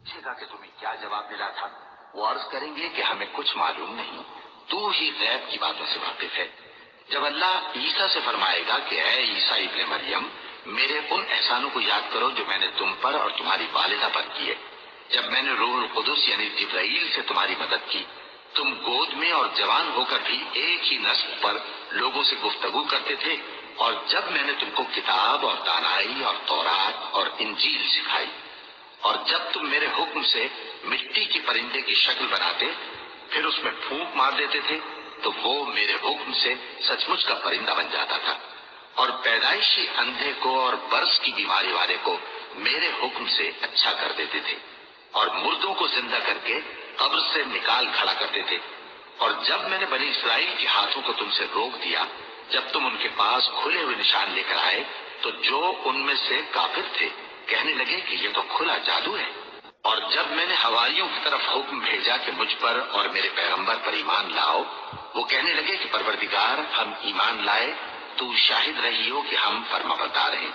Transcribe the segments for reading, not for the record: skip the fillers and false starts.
پوچھے گا کہ تمہیں کیا جواب ملا تھا، وہ عرض کریں گے کہ ہمیں کچھ معلوم نہیں، تو ہی غیب کی باتوں سے واقف ہے۔ جب اللہ عیسیٰ سے فرمائے گا کہ اے عیسیٰ ابن مریم، میرے ان احسانوں کو یاد کرو جو میں نے تم پر اور تمہاری والدہ پر کیے، جب میں نے روح القدس یعنی جبرائیل سے تمہاری مدد کی، تم گود میں اور جوان ہو کر بھی ایک ہی نسل پر لوگوں سے گفتگو کرتے تھے، اور جب میں نے تم کو کتاب اور دانائی اور تورات اور انجیل سکھائی، اور جب تم میرے حکم سے مٹی کی پرندے کی شکل بناتے پھر اس میں پھونک مار دیتے تھے تو وہ میرے حکم سے سچ مچ کا پرندہ بن جاتا تھا، اور پیدائشی اندھے کو اور برس کی بیماری والے کو میرے حکم سے اچھا کر دیتے تھے، اور مردوں کو زندہ کر کے قبر سے نکال کھڑا کرتے تھے۔ اور جب میں نے بنی اسرائیل کے ہاتھوں کو تم سے روک دیا، جب تم ان کے پاس کھلے ہوئے نشان لے کر آئے، تو جو ان میں سے کافر تھے کہنے لگے کہ یہ تو کھلا جادو ہے۔ اور جب میں نے حواریوں کی طرف حکم بھیجا کہ مجھ پر اور میرے پیغمبر پر ایمان لاؤ، وہ کہنے لگے کہ پروردگار، ہم ایمان لائے، تو شاہد رہی ہو کہ ہم فرمانبردار ہیں۔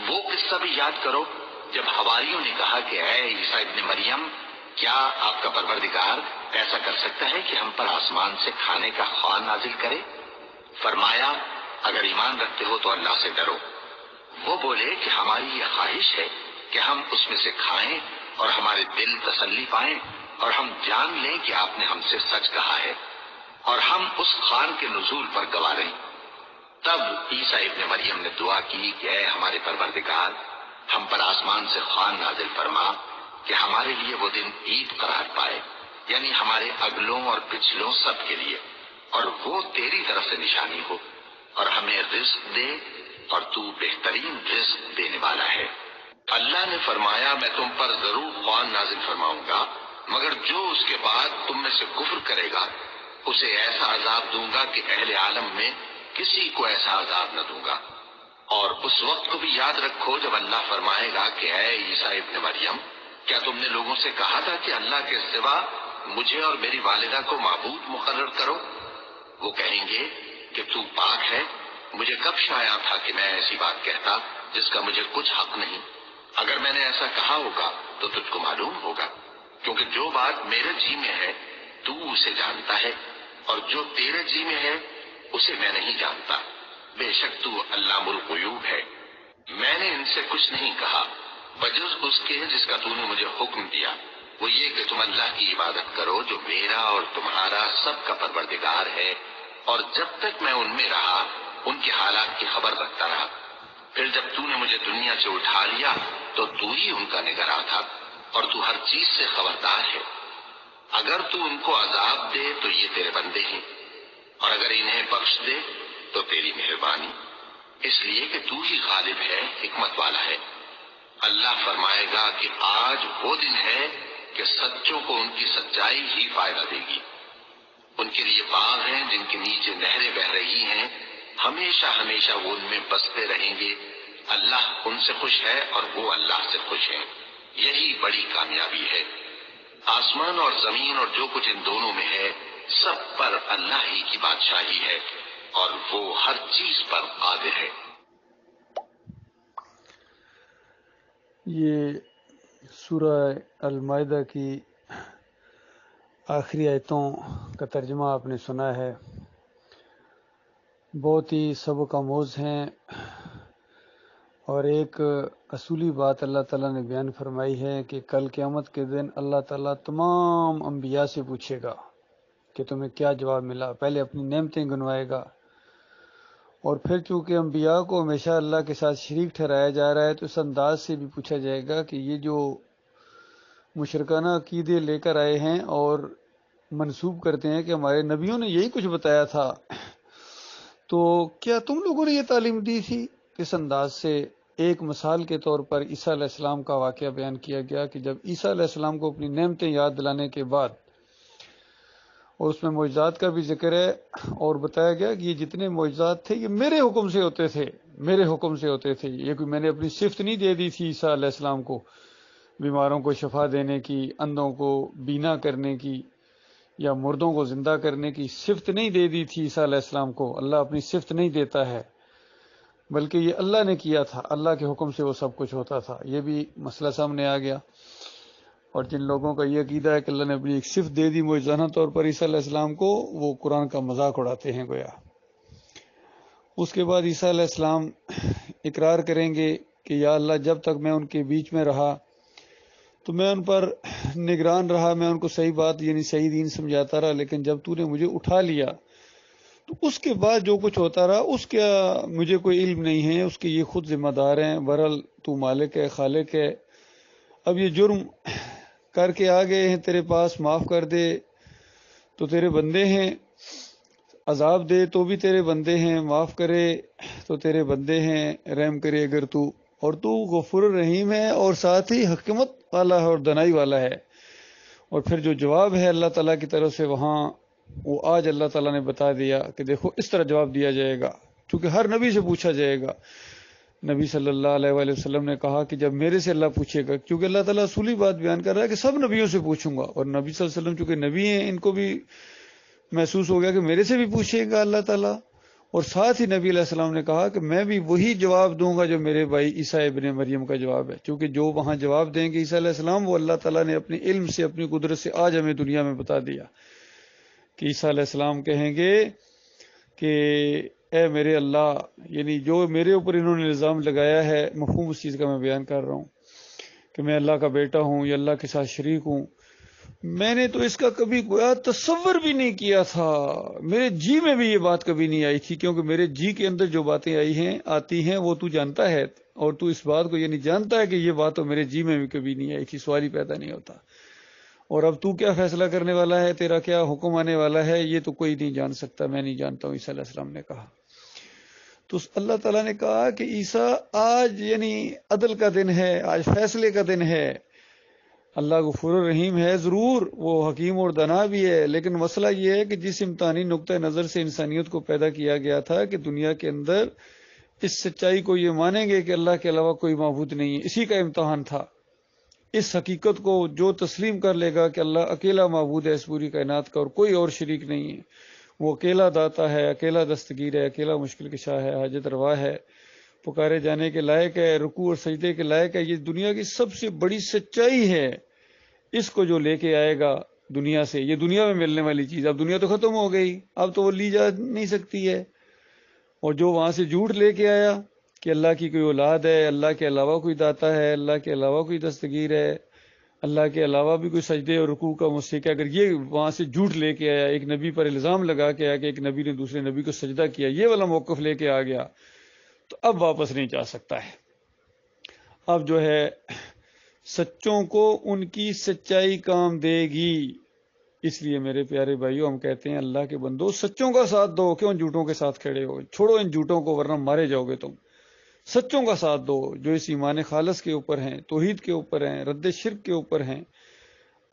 وہ قصہ بھی یاد کرو جب حواریوں نے کہا کہ اے عیسیٰ ابن مریم، کیا آپ کا پروردگار ایسا کر سکتا ہے کہ ہم پر آسمان سے کھانے کا خوان نازل کرے؟ فرمایا، اگر ایمان رکھتے ہو تو اللہ سے ڈرو۔ وہ بولے کہ ہماری یہ خواہش ہے کہ ہم اس میں سے کھائیں اور ہمارے دل تسلی پائیں، اور ہم جان لیں کہ آپ نے ہم سے سچ کہا ہے، اور ہم اس خوان کے نزول پر گواہ رہیں۔ تب عیسیٰ ابن مریم نے دعا کی کہ اے ہمارے پروردگار، ہم پر آسمان سے خوان نازل فرما کہ ہمارے لیے وہ دن عید قرار پائے، یعنی ہمارے اگلوں اور پچھلوں سب کے لیے، اور وہ تیری طرف سے نشانی ہو، اور ہمیں رزق دے، اور تو بہترین رزق دینے والا ہے۔ اللہ نے فرمایا، میں تم پر ضرور خوان نازل فرماؤں گا، مگر جو اس کے بعد تم میں سے کفر کرے گا اسے ایسا عذاب دوں گا کہ اہل عالم میں کسی کو ایسا عذاب نہ دوں گا۔ اور اس وقت کو بھی یاد رکھو جب اللہ فرمائے گا کہ اے عیسیٰ ابن مریم، کیا تم نے لوگوں سے کہا تھا کہ اللہ کے سوا مجھے اور میری والدہ کو معبود مقرر کرو؟ وہ کہیں گے کہ تو پاک ہے، مجھے کب شایا تھا کہ میں ایسی بات کہتا جس کا مجھے کچھ حق نہیں۔ اگر میں نے ایسا کہا ہوگا تو تجھ کو معلوم ہوگا، کیونکہ جو بات میرے جی میں ہے تو اسے جانتا ہے، اور جو تیرے جی میں ہے اسے میں نہیں جانتا۔ بے شک تو علام الغیوب ہے۔ میں نے ان سے کچھ نہیں کہا بجز اس کے جس کا تو نے مجھے حکم دیا، وہ یہ کہ تم اللہ کی عبادت کرو جو میرا اور تمہارا سب کا پروردگار ہے، اور جب تک میں ان میں رہا ان کے حالات کی خبر رکھتا رہا۔ پھر جب تو نے مجھے دنیا سے اٹھا لیا تو ہی ان کا نگراں تھا، اور تو ہر چیز سے خبردار ہے۔ اگر تو ان کو عذاب دے تو یہ تیرے بندے ہیں، اور اگر انہیں بخش دے تو تیری مہربانی، اس لیے کہ تو ہی غالب ہے، حکمت والا ہے۔ اللہ فرمائے گا کہ آج وہ دن ہے کہ سچوں کو ان کی سچائی ہی فائدہ دے گی۔ ان کے لیے باغ ہیں جن کے نیچے نہریں بہ رہی ہیں، ہمیشہ ہمیشہ وہ ان میں بستے رہیں گے۔ اللہ ان سے خوش ہے اور وہ اللہ سے خوش ہیں، یہی بڑی کامیابی ہے۔ آسمان اور زمین اور جو کچھ ان دونوں میں ہے سب پر اللہ ہی کی بادشاہی ہے، اور وہ ہر چیز پر قادر ہے۔ یہ سورہ المائدہ کی آخری آیتوں کا ترجمہ آپ نے سنا ہے۔ بہت ہی سبق آموز ہیں، اور ایک اصولی بات اللہ تعالیٰ نے بیان فرمائی ہے کہ کل قیامت کے دن اللہ تعالیٰ تمام انبیاء سے پوچھے گا کہ تمہیں کیا جواب ملا۔ پہلے اپنی نعمتیں گنوائے گا، اور پھر چونکہ انبیاء کو ہمیشہ اللہ کے ساتھ شریک ٹھہرایا جا رہا ہے تو اس انداز سے بھی پوچھا جائے گا کہ یہ جو مشرکانہ عقیدے لے کر آئے ہیں اور منسوب کرتے ہیں کہ ہمارے نبیوں نے یہی کچھ بتایا تھا، تو کیا تم لوگوں نے یہ تعلیم دی تھی؟ اس انداز سے ایک مثال کے طور پر عیسیٰ علیہ السلام کا واقعہ بیان کیا گیا کہ جب عیسیٰ علیہ السلام کو اپنی نعمتیں یاد دلانے کے بعد، اور اس میں معجزات کا بھی ذکر ہے، اور بتایا گیا کہ یہ جتنے معجزات تھے یہ میرے حکم سے ہوتے تھے، میرے حکم سے ہوتے تھے، یہ کوئی میں نے اپنی صفت نہیں دے دی تھی عیسیٰ علیہ السلام کو، بیماروں کو شفا دینے کی، اندھوں کو بینا کرنے کی، یا مردوں کو زندہ کرنے کی صفت نہیں دے دی تھی عیسیٰ علیہ السلام کو۔ اللہ اپنی صفت نہیں دیتا ہے، بلکہ یہ اللہ نے کیا تھا، اللہ کے حکم سے وہ سب کچھ ہوتا تھا۔ یہ بھی مسئلہ سامنے آ گیا۔ اور جن لوگوں کا یہ عقیدہ ہے کہ اللہ نے اپنی ایک صفت دے دی معجزانہ طور پر عیسیٰ علیہ السلام کو، وہ قرآن کا مذاق اڑاتے ہیں گویا۔ اس کے بعد عیسیٰ علیہ السلام اقرار کریں گے کہ یا اللہ جب تک میں ان کے بیچ میں رہا تو میں ان پر نگران رہا، میں ان کو صحیح بات یعنی صحیح دین سمجھاتا رہا، لیکن جب تو نے مجھے اٹھا لیا تو اس کے بعد جو کچھ ہوتا رہا اس کا مجھے کوئی علم نہیں ہے، اس کے یہ خود ذمہ دار ہیں، بہرحال تو مالک ہے، خالق ہے۔ اب یہ جرم کر کے آ گئے ہیں تیرے پاس، معاف کر دے تو تیرے بندے ہیں، عذاب دے تو بھی تیرے بندے ہیں، معاف کرے تو تیرے بندے ہیں، رحم کرے اگر تو، اور تو غفور الرحیم ہے اور ساتھ ہی حکمت والا ہے اور دنائی والا ہے۔ اور پھر جو جواب ہے اللہ تعالیٰ کی طرف سے وہاں، وہ آج اللہ تعالیٰ نے بتا دیا کہ دیکھو اس طرح جواب دیا جائے گا، کیونکہ ہر نبی سے پوچھا جائے گا۔ نبی صلی اللہ علیہ وآلہ وسلم نے کہا کہ جب میرے سے اللہ پوچھے گا، کیونکہ اللہ تعالیٰ اصولی بات بیان کر رہا ہے کہ سب نبیوں سے پوچھوں گا، اور نبی صلی اللہ علیہ وسلم چونکہ نبی ہیں، ان کو بھی محسوس ہو گیا کہ میرے سے بھی پوچھے گا اللہ تعالیٰ، اور ساتھ ہی نبی علیہ السلام نے کہا کہ میں بھی وہی جواب دوں گا جو میرے بھائی عیسیٰ ابن مریم کا جواب ہے، کیونکہ جو وہاں جواب دیں گے عیسیٰ علیہ السلام، وہ اللہ تعالیٰ نے اپنے علم سے، اپنی قدرت سے آج ہمیں دنیا میں بتا دیا کہ عیسیٰ علیہ السلام کہیں گے کہ اے میرے اللہ، یعنی جو میرے اوپر انہوں نے الزام لگایا ہے، مفہوم اس چیز کا میں بیان کر رہا ہوں کہ میں اللہ کا بیٹا ہوں یا اللہ کے ساتھ شریک ہوں، میں نے تو اس کا کبھی گویا تصور بھی نہیں کیا تھا، میرے جی میں بھی یہ بات کبھی نہیں آئی تھی، کیونکہ میرے جی کے اندر جو باتیں آتی ہیں وہ تو جانتا ہے، اور تو اس بات کو یعنی جانتا ہے کہ یہ بات تو میرے جی میں بھی کبھی نہیں آئی تھی، سوال ہی پیدا نہیں ہوتا۔ اور اب تو کیا فیصلہ کرنے والا ہے، تیرا کیا حکم آنے والا ہے، یہ تو کوئی نہیں جان سکتا، میں نہیں جانتا ہوں، عیسیٰ علیہ السلام نے کہا۔ تو اللہ تعالیٰ نے کہا کہ عیسیٰ آج یعنی عدل کا دن ہے، آج فیصلے کا دن ہے، اللہ غفور الرحیم ہے ضرور، وہ حکیم اور دانا بھی ہے، لیکن مسئلہ یہ ہے کہ جس امتحانی نقطہ نظر سے انسانیت کو پیدا کیا گیا تھا کہ دنیا کے اندر اس سچائی کو یہ مانیں گے کہ اللہ کے علاوہ کوئی معبود نہیں ہے، اسی کا امتحان تھا۔ اس حقیقت کو جو تسلیم کر لے گا کہ اللہ اکیلا معبود ہے اس پوری کائنات کا اور کوئی اور شریک نہیں ہے، وہ اکیلا داتا ہے، اکیلا دستگیر ہے، اکیلا مشکل کشا ہے، حاجت روا ہے، پکارے جانے کے لائق ہے، رکوع اور سجدے کے لائق ہے، یہ دنیا کی سب سے بڑی سچائی ہے۔ اس کو جو لے کے آئے گا دنیا سے، یہ دنیا میں ملنے والی چیز، اب دنیا تو ختم ہو گئی، اب تو وہ لی جا نہیں سکتی ہے، اور جو وہاں سے جھوٹ لے کے آیا کہ اللہ کی کوئی اولاد ہے، اللہ کے علاوہ کوئی داتا ہے، اللہ کے علاوہ کوئی دستگیر ہے، اللہ کے علاوہ بھی کوئی سجدے اور رکوع کا مستحق ہے، اگر یہ وہاں سے جھوٹ لے کے آیا، ایک نبی پر الزام لگا کے آیا کہ ایک نبی نے دوسرے نبی کو سجدہ کیا، یہ والا موقف لے کے آ گیا، تو اب واپس نہیں جا سکتا ہے۔ اب جو ہے سچوں کو ان کی سچائی کام دے گی، اس لیے میرے پیارے بھائیوں ہم کہتے ہیں اللہ کے بندو سچوں کا ساتھ دو، کیوں جھوٹوں کے ساتھ کھڑے ہو، چھوڑو ان جھوٹوں کو ورنہ مارے جاؤ گے تم، سچوں کا ساتھ دو جو اس ایمان خالص کے اوپر ہیں، توحید کے اوپر ہیں، رد شرک کے اوپر ہیں۔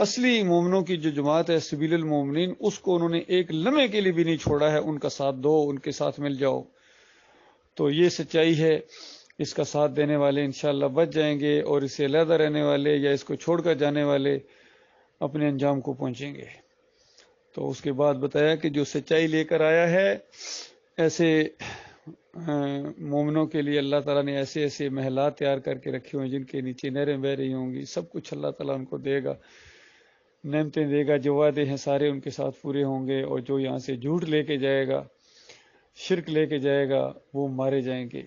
اصلی مومنوں کی جو جماعت ہے سبیل المومنین، اس کو انہوں نے ایک لمحے کے لیے بھی نہیں چھوڑا ہے، ان کا ساتھ دو، ان کے ساتھ مل جاؤ، تو یہ سچائی ہے۔ اس کا ساتھ دینے والے انشاءاللہ بچ جائیں گے، اور اس سے علیحدہ رہنے والے یا اس کو چھوڑ کر جانے والے اپنے انجام کو پہنچیں گے۔ تو اس کے بعد بتایا کہ جو سچائی لے کر آیا ہے، ایسے مومنوں کے لیے اللہ تعالیٰ نے ایسے ایسے محلات تیار کر کے رکھے ہوئے جن کے نیچے نہریں بہ رہی ہوں گی، سب کچھ اللہ تعالیٰ ان کو دے گا، نعمتیں دے گا، جو وعدے ہیں سارے ان کے ساتھ پورے ہوں گے، اور جو یہاں سے جھوٹ لے کے جائے گا، شرک لے کے جائے گا، وہ مارے جائیں گے۔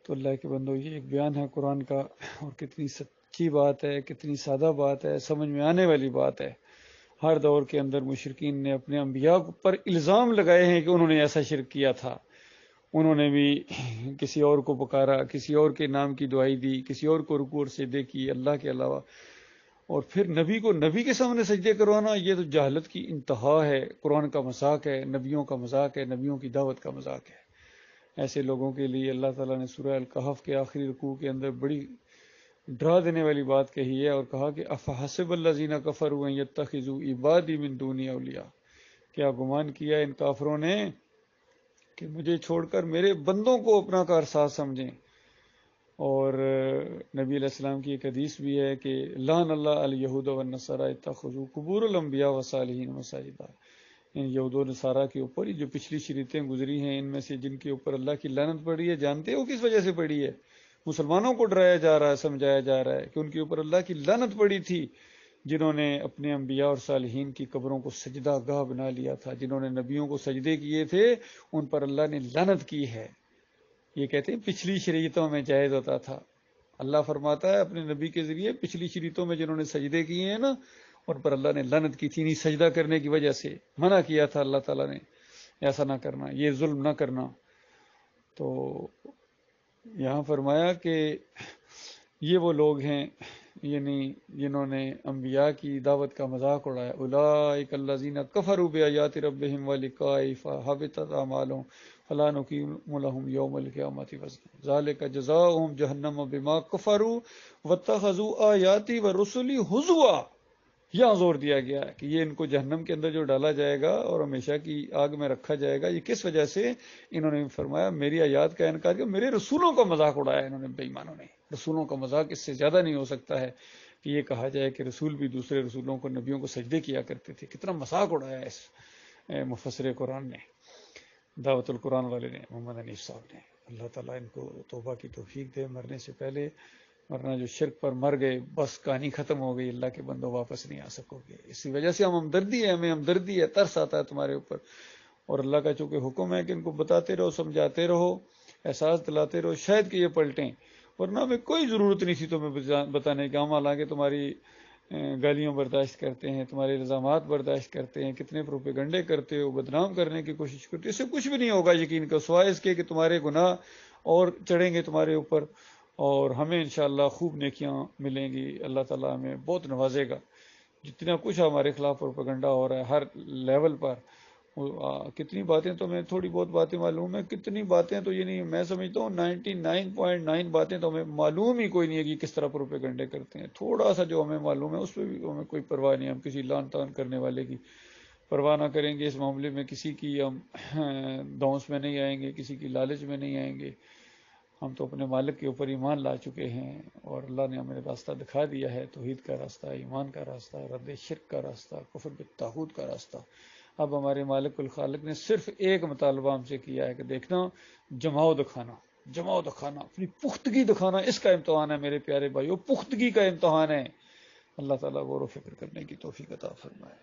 تو اللہ کے بندو یہ ایک بیان ہے قرآن کا، اور کتنی سچی بات ہے، کتنی سادہ بات ہے، سمجھ میں آنے والی بات ہے۔ ہر دور کے اندر مشرکین نے اپنے انبیاء پر الزام لگائے ہیں کہ انہوں نے ایسا شرک کیا تھا، انہوں نے بھی کسی اور کو پکارا، کسی اور کے نام کی دعائی دی، کسی اور کو رکوع اور سجدے کی اللہ کے علاوہ، اور پھر نبی کو نبی کے سامنے سجدے کروانا، یہ تو جہالت کی انتہا ہے، قرآن کا مذاق ہے، نبیوں کا مذاق ہے، نبیوں کی دعوت کا مذاق ہے۔ ایسے لوگوں کے لیے اللہ تعالیٰ نے سورہ الکہف کے آخری رکوع کے اندر بڑی ڈرا دینے والی بات کہی ہے، اور کہا کہ افحسب الذین کفروا ان یتخذوا عبادی من دونی اولیاء، کیا گمان کیا ان کافروں نے کہ مجھے چھوڑ کر میرے بندوں کو اپنا کارساز سمجھیں۔ اور نبی علیہ السلام کی ایک حدیث بھی ہے کہ لعن اللہ الیہود والنصارى اتخذوا قبور الانبیاء والصالحین مساجدا، ان یہود و نصارہ کے اوپر جو پچھلی شریعتیں گزری ہیں، ان میں سے جن کے اوپر اللہ کی لعنت پڑی ہے، جانتے ہو کس وجہ سے پڑی ہے؟ مسلمانوں کو ڈرایا جا رہا ہے، سمجھایا جا رہا ہے کہ ان کے اوپر اللہ کی لعنت پڑی تھی، جنہوں نے اپنے انبیاء اور صالحین کی قبروں کو سجدہ گاہ بنا لیا تھا، جنہوں نے نبیوں کو سجدے کیے تھے، ان پر اللہ نے لعنت کی ہے۔ یہ کہتے ہیں پچھلی شریعتوں میں جائز ہوتا تھا۔ اللہ فرماتا ہے اپنے نبی کے ذریعے پچھلی شریعتوں میں جنہوں نے سجدے کیے ہیں نا، ان پر اللہ نے لعنت کی تھی، نہیں سجدہ کرنے کی وجہ سے منع کیا تھا اللہ تعالیٰ نے، ایسا نہ کرنا، یہ ظلم نہ کرنا۔ تو یہاں فرمایا کہ یہ وہ لوگ ہیں یعنی جنہوں نے انبیاء کی دعوت کا مذاق اڑایا۔ اولئک الذین کفروا بآیات ربہم ولقائہ فحبطت اعمالہم فلا نقیم لہم یوم القیامۃ وزنا ذلک جزاؤہم جہنم بما کفروا واتخذوا آیاتی ورسلی ہزوا۔ یہاں زور دیا گیا ہے کہ یہ ان کو جہنم کے اندر جو ڈالا جائے گا اور ہمیشہ کی آگ میں رکھا جائے گا، یہ کس وجہ سے؟ انہوں نے فرمایا میری آیات کا انکار کیا، میرے رسولوں کا مذاق اڑایا انہوں نے، بے ایمانوں نے۔ رسولوں کا مذاق اس سے زیادہ نہیں ہو سکتا ہے کہ یہ کہا جائے کہ رسول بھی دوسرے رسولوں کو، نبیوں کو سجدے کیا کرتے تھے۔ کتنا مذاق اڑایا اس مفسر قرآن نے، دعوت القرآن والے نے، محمد حنیف صاحب نے۔ اللہ تعالیٰ ان کو توبہ کی توفیق دے مرنے سے پہلے، ورنہ جو شرک پر مر گئے بس کہانی ختم ہو گئی، اللہ کے بندوں واپس نہیں آ سکو گے۔ اسی وجہ سے ہمیں ہمدردی ہے، ترس آتا ہے تمہارے اوپر، اور اللہ کا چونکہ حکم ہے کہ ان کو بتاتے رہو، سمجھاتے رہو، احساس دلاتے رہو، شاید کہ یہ پلٹیں، ورنہ ہمیں کوئی ضرورت نہیں تھی تمہیں بتانے کا۔ ہم حالانکہ تمہاری گالیوں برداشت کرتے ہیں، تمہارے الزامات برداشت کرتے ہیں، کتنے پروپیگنڈے کرتے ہو، بدنام کرنے کی کوشش کرتے ہو، اس سے کچھ بھی نہیں ہوگا یقین کرو، سوائے اس کے کہ تمہارے گناہ اور چڑھیں گے تمہارے اوپر، اور ہمیں انشاءاللہ خوب نیکیاں ملیں گی۔ اللہ تعالیٰ ہمیں بہت نوازے گا۔ جتنا کچھ ہمارے خلاف پروپیگنڈا ہو رہا ہے ہر لیول پر، کتنی باتیں تو ہمیں تھوڑی بہت باتیں معلوم ہے، کتنی باتیں تو یہ نہیں، میں سمجھتا ہوں 99.9 باتیں تو ہمیں معلوم ہی کوئی نہیں ہے کہ کس طرح پروپیگنڈے کرتے ہیں۔ تھوڑا سا جو ہمیں معلوم ہے اس پہ بھی ہمیں کوئی پرواہ نہیں، ہم کسی لان تان کرنے والے کی پرواہ نہ کریں گے۔ اس معاملے میں کسی کی ہم دونس میں نہیں آئیں گے، کسی کی لالچ میں نہیں آئیں گے۔ ہم تو اپنے مالک کے اوپر ایمان لا چکے ہیں، اور اللہ نے ہمیں راستہ دکھا دیا ہے، توحید کا راستہ، ایمان کا راستہ، رد شرک کا راستہ، کفر بالطاغوت کا راستہ۔ اب ہمارے مالک الخالق نے صرف ایک مطالبہ ہم سے کیا ہے کہ دیکھنا، جماؤ دکھانا، جماؤ دکھانا، اپنی پختگی دکھانا۔ اس کا امتحان ہے میرے پیارے بھائیو، پختگی کا امتحان ہے۔ اللہ تعالیٰ غور و فکر کرنے کی توفیق عطا فرمائے۔